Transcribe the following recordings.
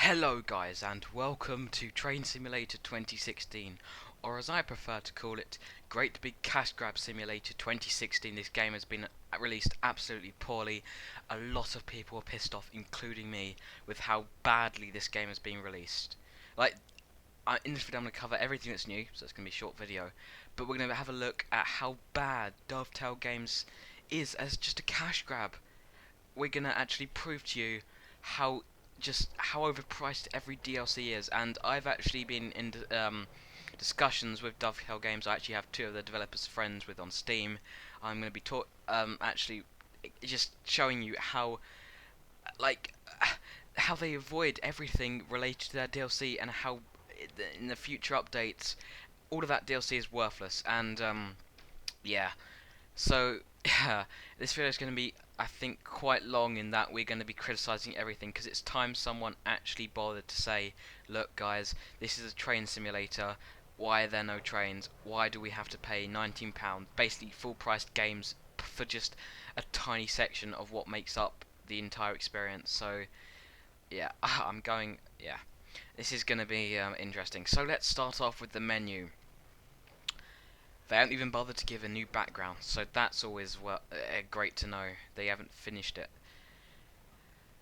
Hello guys and welcome to Train Simulator 2016, or as I prefer to call it, Great Big Cash Grab Simulator 2016. This game has been released absolutely poorly. A lot of people are pissed off, including me, with how badly this game has been released. In this video I'm going to cover everything that's new, so it's going to be a short video, but we're going to have a look at how bad Dovetail Games is as just a cash grab. We're going to actually prove to you how overpriced every DLC is, and I've actually been in discussions with Dovetail Games. I actually have two of the developers friends with on Steam. I'm going to be actually just showing you how like how they avoid everything related to their DLC, and how in the future updates all of that DLC is worthless. And yeah, so yeah, this video is going to be, I think, quite long in that we're going to be criticising everything, because it's time someone actually bothered to say, look guys, this is a train simulator, why are there no trains, why do we have to pay £19, basically full priced games for just a tiny section of what makes up the entire experience. So yeah, this is going to be interesting. So let's start off with the menu. They haven't even bothered to give a new background, so that's always great to know. They haven't finished it.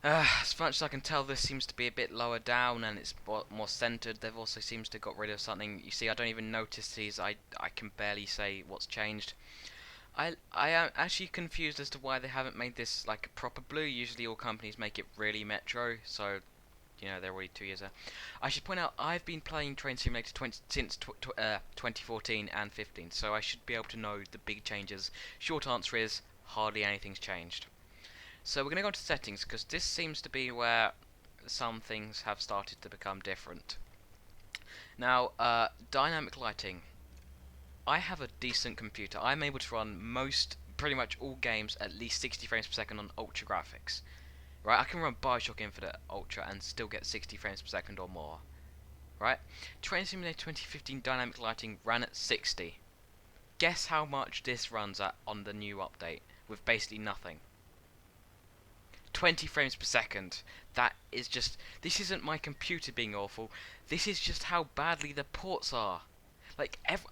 As much as I can tell, this seems to be a bit lower down and it's more centered. They've also seems to got rid of something. You see, I don't even notice these. I can barely say what's changed. I am actually confused as to why they haven't made this like a proper blue. Usually all companies make it really metro, so you know, they're already 2 years there. I should point out, I've been playing Train Simulator since 2014 and 15, so I should be able to know the big changes. Short answer is, hardly anything's changed. So we're going to go into settings, because this seems to be where some things have started to become different. Now, dynamic lighting. I have a decent computer. I'm able to run pretty much all games at least 60 frames per second on ultra graphics. Right, I can run Bioshock Infinite Ultra and still get 60 frames per second or more. Right? Train Simulator 2015 dynamic lighting ran at 60. Guess how much this runs at on the new update with basically nothing. 20 frames per second. That is just... This isn't my computer being awful. This is just how badly the ports are.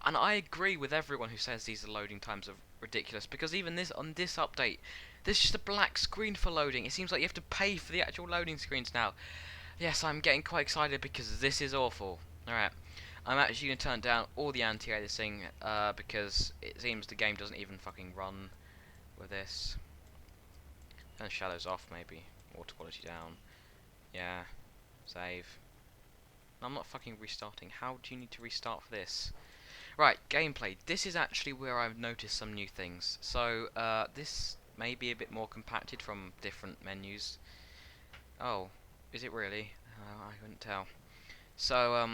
And I agree with everyone who says these loading times are ridiculous, because even on this update, there's just a black screen for loading. It seems like you have to pay for the actual loading screens now. Yes, I'm getting quite excited because this is awful. Alright, I'm actually going to turn down all the anti-aliasing because it seems the game doesn't even fucking run with this. Turn shadows off maybe. Water quality down. Yeah, save. I'm not fucking restarting. How do you need to restart for this? Right, gameplay. This is actually where I've noticed some new things. So, this may be a bit more compacted from different menus. Oh, is it really? I couldn't tell. So,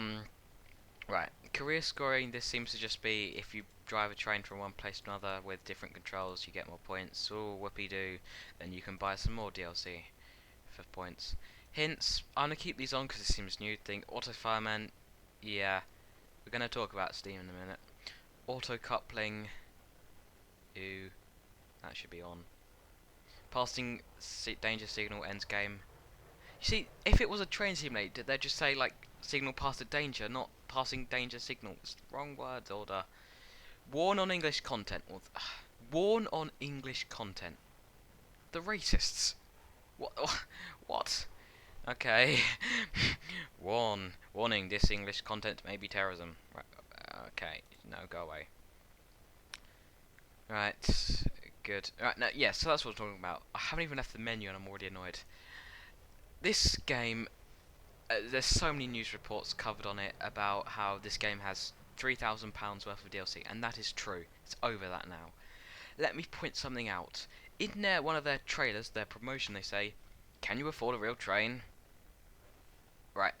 right. Career scoring, this seems to just be if you drive a train from one place to another with different controls, you get more points. Oh, whoopee-doo. Then you can buy some more DLC for points. Hints, I'm going to keep these on because it seems new thing. Auto fireman, yeah. We're going to talk about Steam in a minute. Auto coupling, ooh, that should be on. Passing danger signal ends game. You see, if it was a train simulator, they'd just say like signal past the danger, not passing danger signals. Wrong words order. Warn on English content. Warn on English content. The racists. What? What? Okay. Warning, this English content may be terrorism. Right. Okay. No, go away. Right. Good. Right, now, yeah, so that's what I'm talking about. I haven't even left the menu and I'm already annoyed. This game, there's so many news reports covered on it about how this game has £3,000 worth of DLC, and that is true. It's over that now. Let me point something out. In one of their trailers, their promotion, they say, can you afford a real train? Right.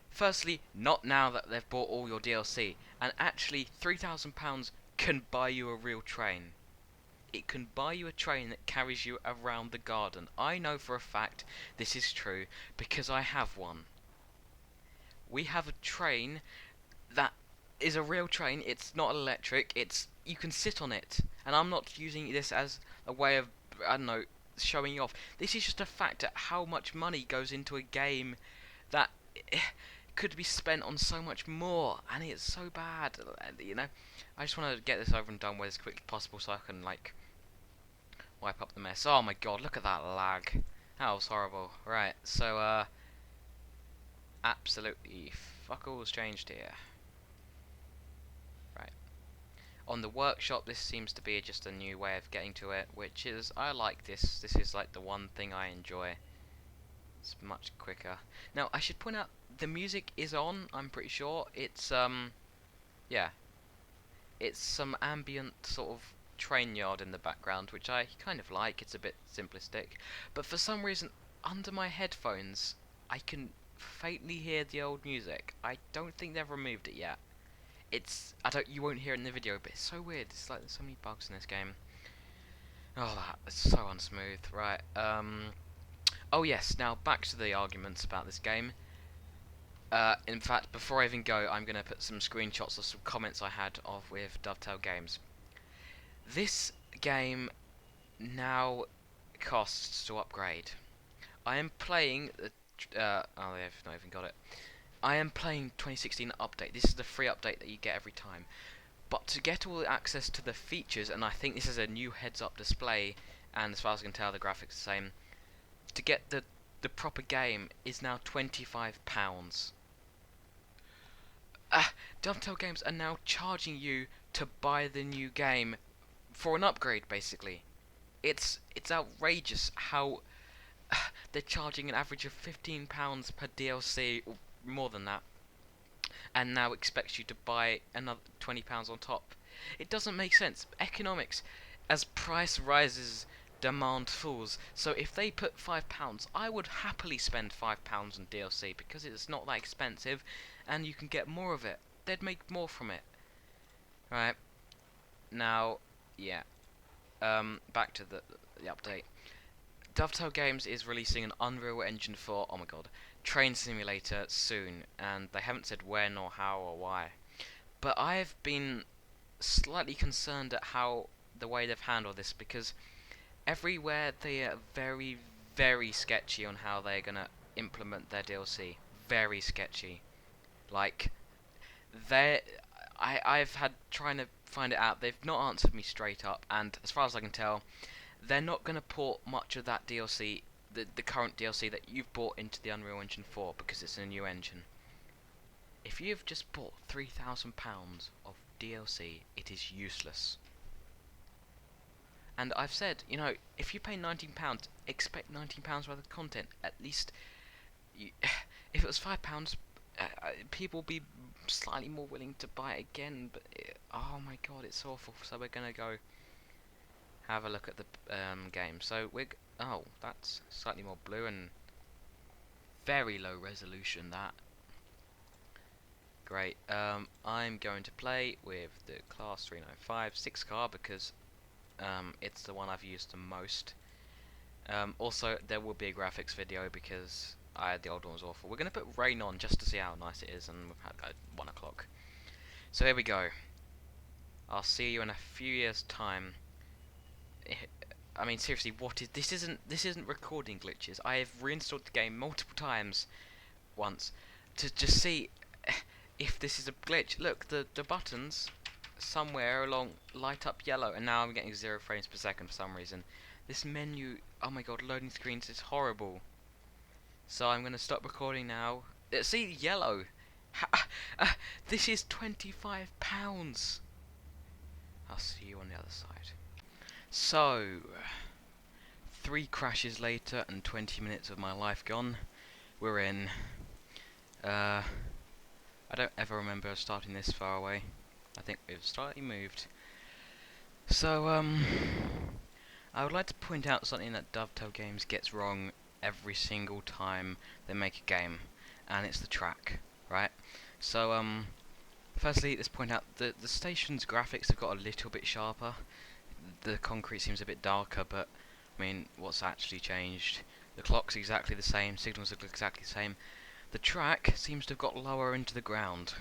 Firstly, not now that they've bought all your DLC, and actually £3,000 can buy you a real train. It can buy you a train that carries you around the garden. I know for a fact this is true because I have one. We have a train that is a real train. It's not electric. You can sit on it, and I'm not using this as a way of, I don't know, showing you off. This is just a fact at how much money goes into a game that could be spent on so much more, and it's so bad. You know, I just want to get this over and done with as quickly as possible so I can like wipe up the mess. Oh my god, look at that lag. That was horrible. Right, so absolutely fuck all's changed here. Right. On the workshop, this seems to be just a new way of getting to it, which is, I like this. This is like the one thing I enjoy. It's much quicker. Now, I should point out, the music is on, I'm pretty sure. It's, yeah. It's some ambient sort of train yard in the background, which I kind of like. It's a bit simplistic. But for some reason, under my headphones, I can faintly hear the old music. I don't think they've removed it yet. You won't hear it in the video, but it's so weird. It's like there's so many bugs in this game. Oh, that's so unsmooth. Right, oh yes, now back to the arguments about this game. In fact, before I even go, I'm going to put some screenshots of some comments I had with Dovetail Games. This game now costs to upgrade. I am playing the... oh, they've not even got it. I am playing 2016 update. This is the free update that you get every time. But to get all the access to the features, and I think this is a new heads-up display, and as far as I can tell, the graphics are the same. To get the proper game is now £25. Dovetail Games are now charging you to buy the new game for an upgrade, basically. It's outrageous how they're charging an average of £15 per DLC, or more than that, and now expects you to buy another £20 on top. It doesn't make sense. Economics, as price rises, demand falls. So if they put £5, I would happily spend £5 on DLC because it's not that expensive, and you can get more of it. They'd make more from it. Right. Now, yeah. Back to the update. Dovetail Games is releasing an Unreal Engine 4, oh my god, train simulator soon, and they haven't said when or how or why. But I've been slightly concerned at how the way they've handled this, because everywhere they are very, very sketchy on how they're gonna implement their DLC. Very sketchy. Like, I've had trying to find it out. They've not answered me straight up, and as far as I can tell, they're not going to port much of that DLC, the current DLC that you've bought into the Unreal Engine 4, because it's a new engine. If you've just bought £3,000 of DLC, it is useless. And I've said, you know, if you pay £19, expect £19 worth of content. At least, if it was £5, people would be slightly more willing to buy it again. But oh my god, it's awful. So we're gonna go have a look at the game. So oh, that's slightly more blue and very low resolution. That great. I'm going to play with the Class 395 6 car because it's the one I've used the most. Also, there will be a graphics video because the old one was awful. We're going to put rain on just to see how nice it is, and we've had 1 o'clock. So here we go. I'll see you in a few years' time. I mean, seriously, what is this? Isn't recording glitches. I have reinstalled the game multiple times, once, to just see if this is a glitch. Look, the buttons somewhere along light up yellow, and now I'm getting 0 frames per second for some reason. This menu, oh my god, loading screens is horrible. So I'm gonna stop recording now. See, yellow. This is £25. I'll see you on the other side. So, 3 crashes later and 20 minutes of my life gone. We're in. I don't ever remember starting this far away. I think we've slightly moved. So, I would like to point out something that Dovetail Games gets wrong every single time they make a game, and it's the track, right? So, firstly, let's point out that the station's graphics have got a little bit sharper. The concrete seems a bit darker, but I mean, what's actually changed? The clock's exactly the same, signals look exactly the same. The track seems to have got lower into the ground,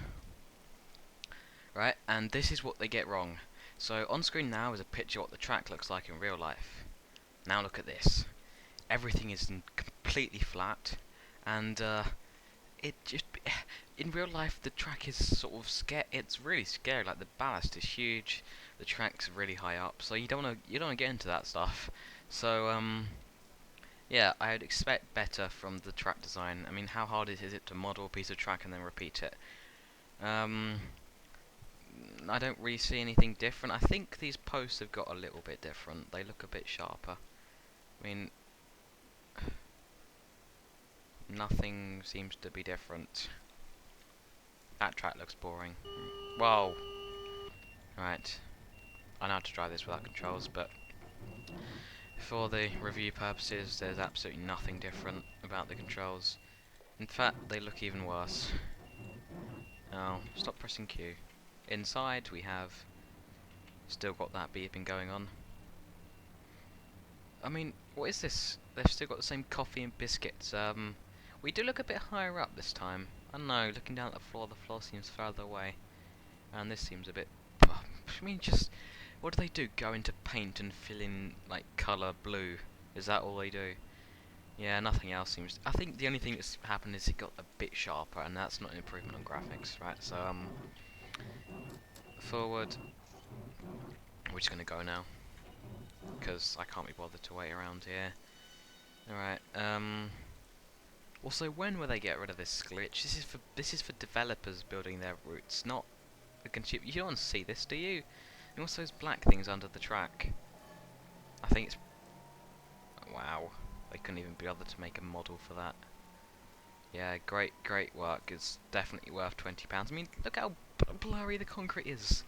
right? And this is what they get wrong. So on screen now is a picture of what the track looks like in real life. Now look at this. Everything is completely flat, and it just in real life the track is sort of it's really scary. Like the ballast is huge, the track's really high up, so you don't want to get into that stuff. So yeah, I'd expect better from the track design. I mean, how hard is it to model a piece of track and then repeat it? I don't really see anything different. I think these posts have got a little bit different. They look a bit sharper. I mean, nothing seems to be different. That track looks boring. Whoa! Right. I know how to drive this without controls, but for the review purposes, there's absolutely nothing different about the controls. In fact, they look even worse. Oh, stop pressing Q. Inside, we have still got that beeping going on. I mean, what is this? They've still got the same coffee and biscuits. We do look a bit higher up this time. I don't know, looking down at the floor seems further away. And this seems a bit... I mean, just... What do they do? Go into paint and fill in, like, colour blue? Is that all they do? Yeah, nothing else seems... I think the only thing that's happened is it got a bit sharper, and that's not an improvement on graphics, right? So, forward. We're just gonna go now, because I can't be bothered to wait around here. Alright, also, when will they get rid of this glitch? This is for developers building their routes, not the consumer. You don't want to see this, do you? And also those black things under the track. I think it's... Wow. They couldn't even be bothered to make a model for that. Yeah, great work. It's definitely worth £20. I mean, look how blurry the concrete is.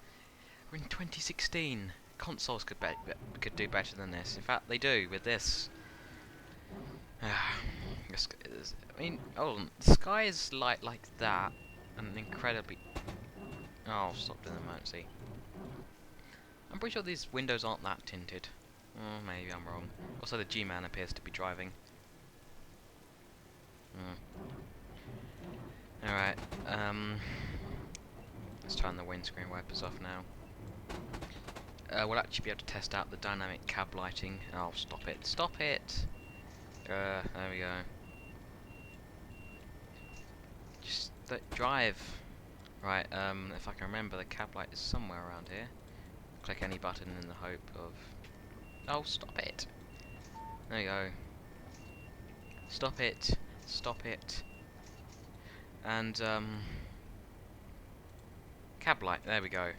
We're in 2016. Consoles could do better than this. In fact, they do with this. I mean, hold on. The sky is light like that, and incredibly... Oh, stop doing the emergency. I'm pretty sure these windows aren't that tinted. Oh, maybe I'm wrong. Also, the G-Man appears to be driving. Alright, let's turn the windscreen wipers off now. We'll actually be able to test out the dynamic cab lighting. Oh, stop it. Stop it! There we go. Just drive. Right, if I can remember, the cab light is somewhere around here. Click any button in the hope of... Oh, stop it! There you go. Stop it! Stop it! And, cab light, there we go.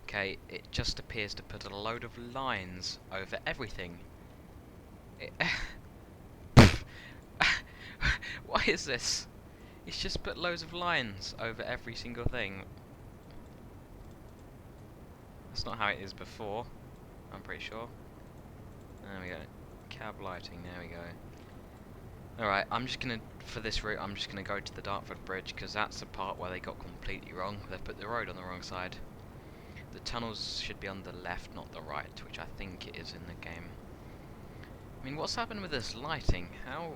Okay, it just appears to put a load of lines over everything. Why is this? It's just put loads of lines over every single thing. That's not how it is before, I'm pretty sure. There we go. Cab lighting, there we go. Alright, I'm just gonna, for this route, I'm just gonna go to the Dartford Bridge, because that's the part where they got completely wrong. They've put the road on the wrong side. The tunnels should be on the left, not the right, which I think it is in the game. I mean, what's happened with this lighting? How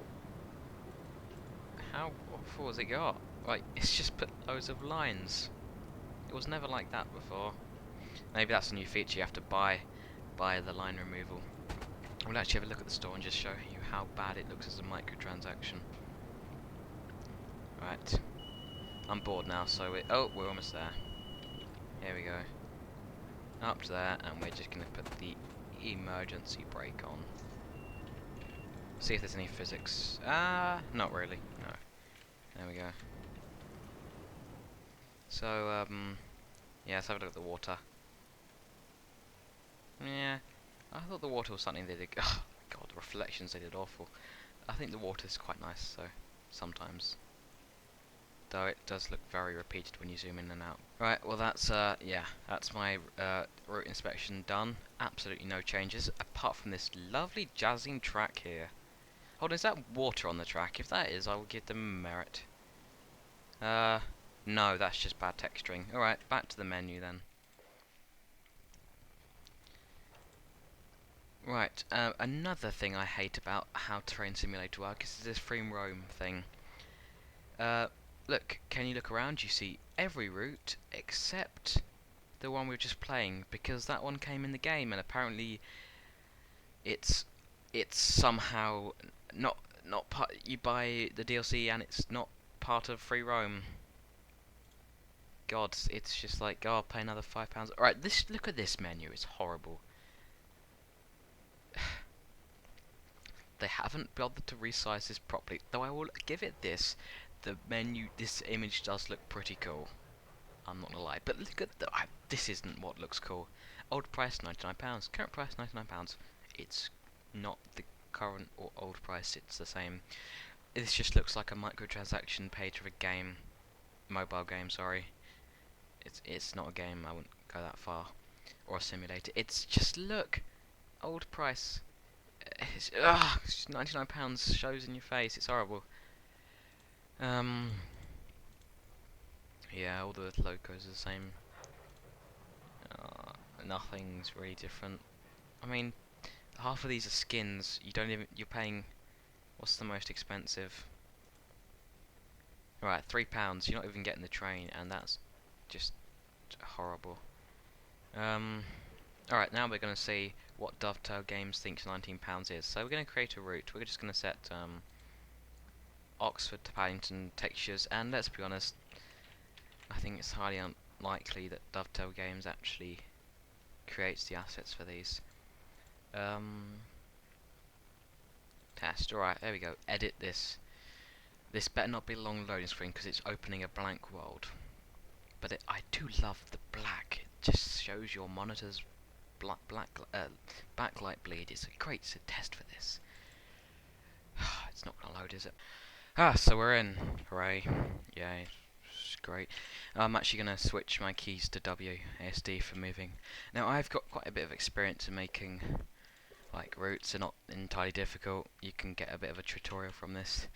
awful has it got? Like, it's just put loads of lines. It was never like that before. Maybe that's a new feature, you have to buy the line removal. We'll actually have a look at the store and just show you how bad it looks as a microtransaction. Right. I'm bored now, so we're almost there. Here we go. Up to there, and we're just going to put the emergency brake on. See if there's any physics. Not really. No. There we go. So, yeah, let's have a look at the water. Yeah, I thought the water was something they did. Oh god, the reflections, they did awful. I think the water is quite nice, so sometimes. Though it does look very repeated when you zoom in and out. Right, well that's yeah, that's my route inspection done. Absolutely no changes apart from this lovely jazzing track here. Hold on, is that water on the track? If that is, I will give them merit. No, that's just bad texturing. Alright, back to the menu then. Right, another thing I hate about how Train Simulator works is this free roam thing. Look, can you look around? You see every route except the one we were just playing, because that one came in the game, and apparently it's somehow not part. You buy the DLC and it's not part of free roam. God, it's just like, oh, I'll pay another £5. Alright, look at this menu, it's horrible. They haven't bothered to resize this properly, though I will give it this. The menu, this image does look pretty cool. I'm not gonna lie, but look at this isn't what looks cool. Old price £99, current price £99. It's not the current or old price, it's the same. This just looks like a microtransaction page of a game. Mobile game, sorry. It's not a game, I wouldn't go that far. Or a simulator. It's just, look! Old price. It's just £99 shows in your face, it's horrible. Yeah, all the logos are the same. Nothing's really different. I mean, half of these are skins. You're paying, what's the most expensive? Right, £3. You're not even getting the train, and that's just horrible. Alright, now we're going to see what Dovetail Games thinks £19 is. So we're going to create a route. We're just going to set Oxford to Paddington textures, and let's be honest, I think it's highly unlikely that Dovetail Games actually creates the assets for these. Test. Alright, there we go. Edit this. This better not be a long loading screen because it's opening a blank world. But I do love the black. It just shows your monitor's backlight bleed. It's a great test for this. It's not gonna load, is it? So we're in. Hooray! Yay! It's great. I'm actually gonna switch my keys to WASD for moving. Now I've got quite a bit of experience in making like routes. They're not entirely difficult. You can get a bit of a tutorial from this.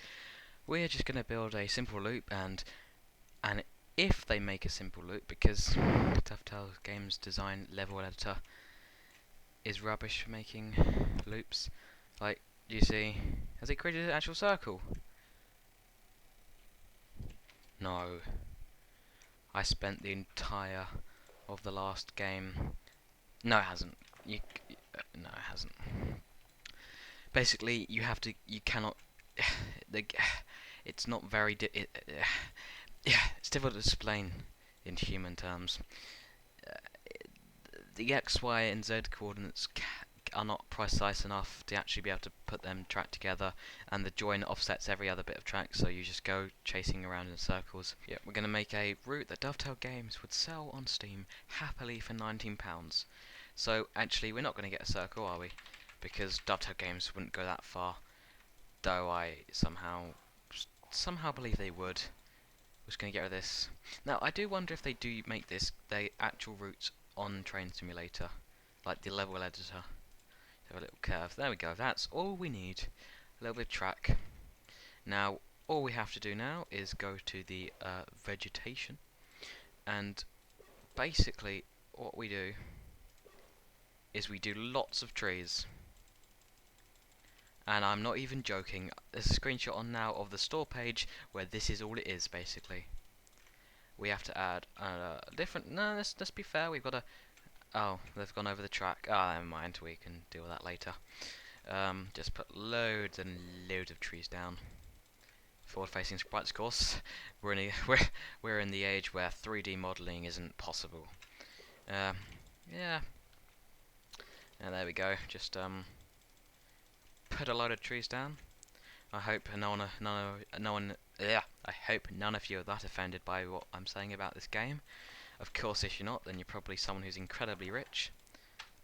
We're just gonna build a simple loop, and if they make a simple loop, because Dovetail Games design level editor is rubbish for making loops. Like, you see, has it created an actual circle? No. I spent the entire of the last game. No, it hasn't. No, it hasn't. Basically, you cannot. It's not very. It's difficult to explain in human terms. The X, Y, and Z coordinates are not precise enough to actually be able to put them track together, and the join offsets every other bit of track, so you just go chasing around in circles. Yeah, we're going to make a route that Dovetail Games would sell on Steam happily for £19. So actually, we're not going to get a circle, are we? Because Dovetail Games wouldn't go that far, though I somehow believe they would. We're just going to get rid of this. Now, I do wonder if they do make this the actual route on Train Simulator, like the level editor. So a little curve. There we go. That's all we need. A little bit of track. Now, all we have to do now is go to the vegetation, and basically what we do is we do lots of trees. And I'm not even joking. There's a screenshot on now of the store page where this is all it is, basically. We have to add different. No, let's be fair. We've got a. Oh, they've gone over the track. Ah, never mind. We can deal with that later. Just put loads and loads of trees down. Forward-facing sprites, of course. We're in the age where 3D modelling isn't possible. Yeah. And there we go. Just put a load of trees down. I hope I hope none of you are that offended by what I'm saying about this game. Of course, if you're not, then you're probably someone who's incredibly rich.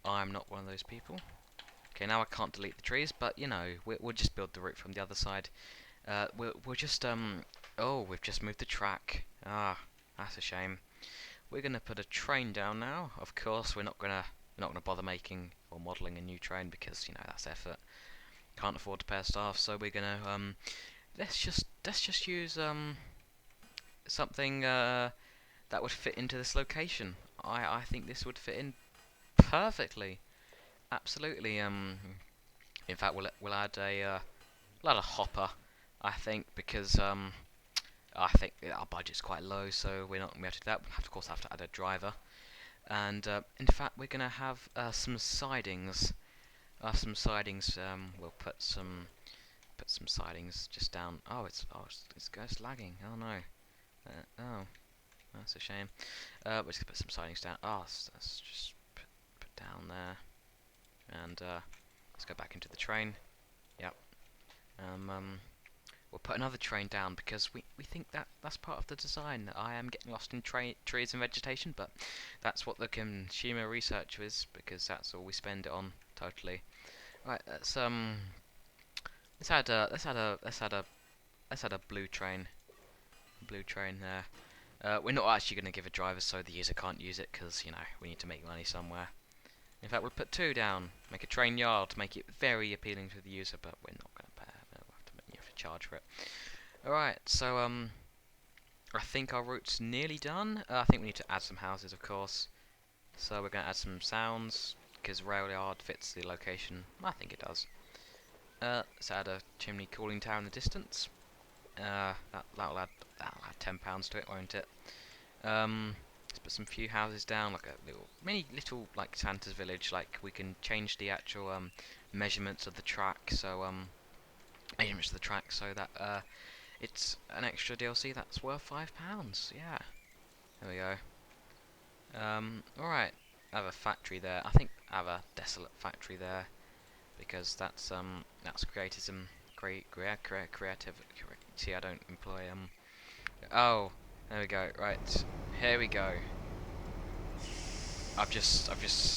I'm not one of those people. Okay, now I can't delete the trees, but you know, we'll just build the route from the other side. We'll just oh, we've just moved the track. Ah, that's a shame. We're gonna put a train down now. Of course, we're not gonna bother making or modelling a new train because you know that's effort. Can't afford to pay our staff, so we're gonna let's just use something that would fit into this location. I think this would fit in perfectly, absolutely. In fact, we'll add a hopper, I think, because I think our budget's quite low, so we're not gonna be able to do that. We'll of course have to add a driver, and in fact, we're gonna have some sidings. We'll put some put some sidings just down. Oh, it's lagging. Oh no. Oh, that's a shame. We're just gonna put some sidings down. Oh, let's just put down there, and let's go back into the train. Yep. We'll put another train down because we think that's part of the design. I am getting lost in trees and vegetation, but that's what the consumer research is, because that's all we spend it on totally. Right, let's add a blue train. Blue train there. We're not actually going to give a driver, so the user can't use it, because you know we need to make money somewhere. In fact, we'll put 2 down. Make a train yard, make it very appealing to the user, but we're not going to pay. You have to charge for it. Alright, so I think our route's nearly done. I think we need to add some houses, of course. So we're going to add some sounds, because rail yard fits the location. I think it does. Let's add a chimney cooling tower in the distance. That'll add £10 to it, won't it? Let's put some few houses down, like a mini little like Santa's village. Like we can change the actual measurements of the track, so that it's an extra DLC that's worth £5. Yeah, there we go. Alright, I have a factory there. I think I have a desolate factory there, because that's creatism, creative. See, I don't employ Oh, there we go. Right, here we go. I've just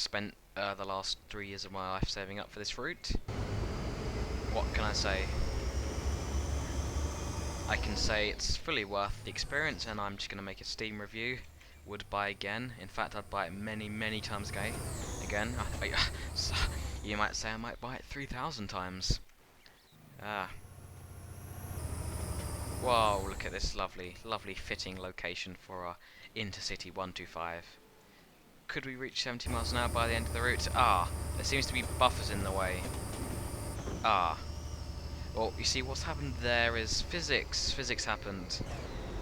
spent the last 3 years of my life saving up for this route. What can I say? I can say it's fully worth the experience, and I'm just going to make a Steam review. Would buy again. In fact, I'd buy it many times again. So you might say I might buy it 3,000 times. Whoa, look at this lovely fitting location for our Intercity 125. Could we reach 70 miles an hour by the end of the route? There seems to be buffers in the way. Well, you see, what's happened there is physics. Physics happened.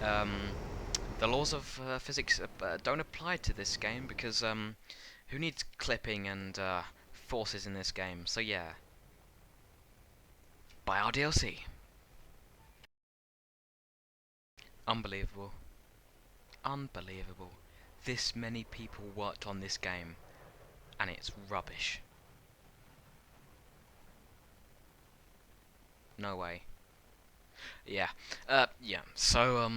The laws of physics don't apply to this game, because who needs clipping and forces in this game? So yeah, buy our DLC. Unbelievable. Unbelievable. This many people worked on this game, and it's rubbish. No way. Yeah. So,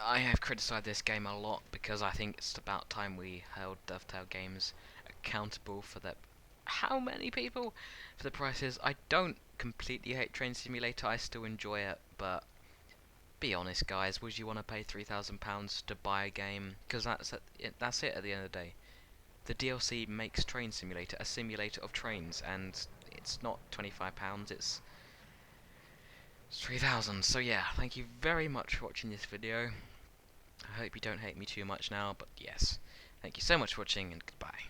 I have criticised this game a lot, because I think it's about time we held Dovetail Games accountable for the... How many people? For the prices. I don't completely hate Train Simulator, I still enjoy it, but... Be honest, guys, would you want to pay £3,000 to buy a game? Because that's it at the end of the day. The DLC makes Train Simulator a simulator of trains, and it's not £25, it's 3,000. So yeah, thank you very much for watching this video. I hope you don't hate me too much now, but yes. Thank you so much for watching, and goodbye.